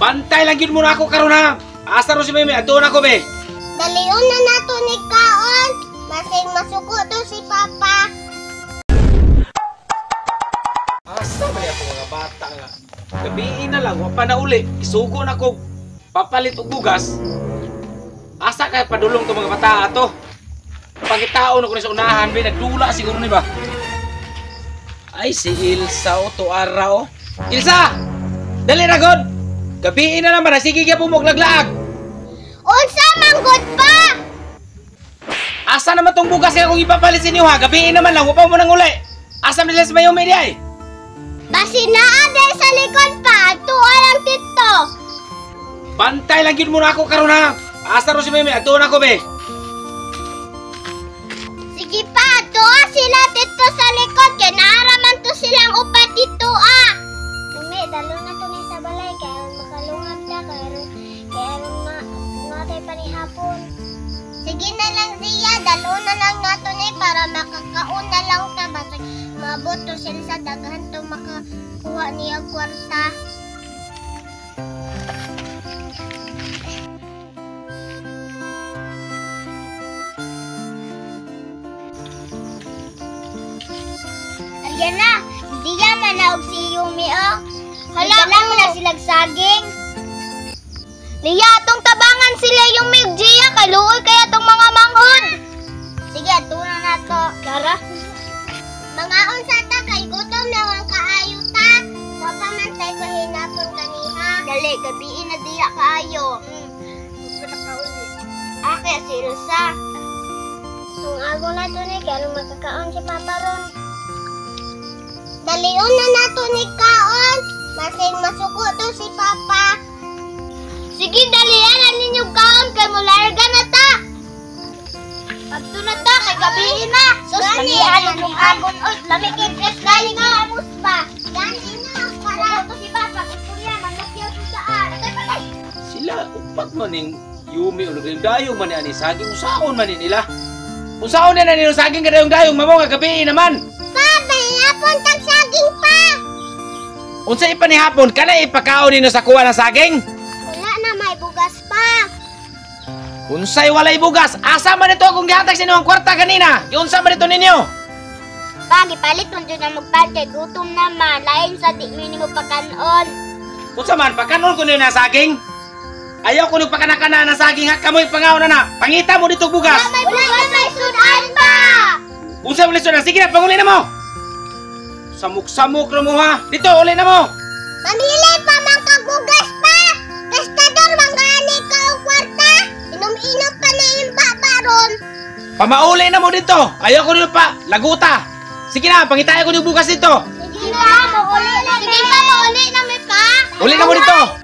Bantay lang yun muna ako karon ha. Asa ro si Mimi, atuon ako be. Dalion na nato ni kaon. Masing masuko to si Papa. Asa ba ako mga bata nga? Gabiin na lang, wapa na uli. Isugo na ko. Papalit og bugas. Asa kay padulong to mga bata ato? Pagitaon ako ni sa unahan, be nagdula siguro ni ba? Ay si Ilsa o to araw. Ilsa! Dali ra god. Gabiin na naman, sige gyapon mo laglaag. Unsa man gud pa? Asa naman tong bugas kaya kung ipapalit sa inyo ha? Gabiin naman lang, wapa mo nang uli. Asa nila sa Mayumi di ay? Basi naa day sa likod pa, tuwa lang tito. Bantay lang yun muna ako karon ha. Asa ro si Mimi, atuon ako be. Sige pa, tuwa sila tito sa likod kay naaraman to silang upat dito ah. Dumi, dalo na to ni sa balay kaya makalungag ta kaya natay pa ni hapon. Sige na lang siya, dalo na lang nato ni para makakaon na lang ta basta maabot to sila sa daghan to makakuha niya kwarta. Ayan na, hindi yan manaog si Yumi oh. Hala mo na silag saging. Liya, atong tabangan sila Yumi ug Gia, kaluoy kaya tong mga manghod. Sige, tuna na to. Tara. Mga unsa ta kay gutom na ang kaayo ta. Mapamantay ko hinapon kaniha. Dali, gabiin na diya kaayo. Pagpala ka uli. Ake, si Elsa. Kung ako na to ni, kaya makakaon si Papa ron. Dalion na nato ni kaon. Masing masuko to si Papa. Sige, dalian na ninyo kaon kay mularga na ta. Pagto na ta, kay gabihin na. Sus, manihan yung agon. Oy, lamig yung dress galing nga. Amos pa. Gani na, para to si Papa. Istorya, manakyaw to saan. Sila, upat man yung Yumi o nagdayong man ni saging. Usaon man nila. Usaon na nila saging kada yung dayong. Mamo nga gabihin naman. Pa, hapon tag saging pa. Unsa ipa ni hapon, kana ipakaon ninyo sa kuha ng saging? Wala na, may bugas pa. Unsay walay bugas, asa man ito akong gihatag sa inyo ang kwarta kanina? Unsa man ito ninyo? Pa, gipalit mo dyan na magpad kay gutom naman. Lain sa di mo pagkanon. Unsa man, pagkanon ko ninyo na saging? Ayaw ko nung pagkanakana na saging ha, kamoy pangaon na na. Pangita mo dito bugas. May bugas, may sudan pa. Unsa mo lisod na, sige na, panguli na mo. Samuk-samuk na mo ha. Dito, uli na mo. Mamili pa man kabugas pa. Gastador mangani ka og kwarta. Inom-inom pa na yung babaron. Pamauli na mo dito. Ayaw ko nung pa, laguta. Sige na, pangitaya ko yung bugas dito. Sige pa, mauli na. Sige pa, mauli na may pa. Uli na mo dito.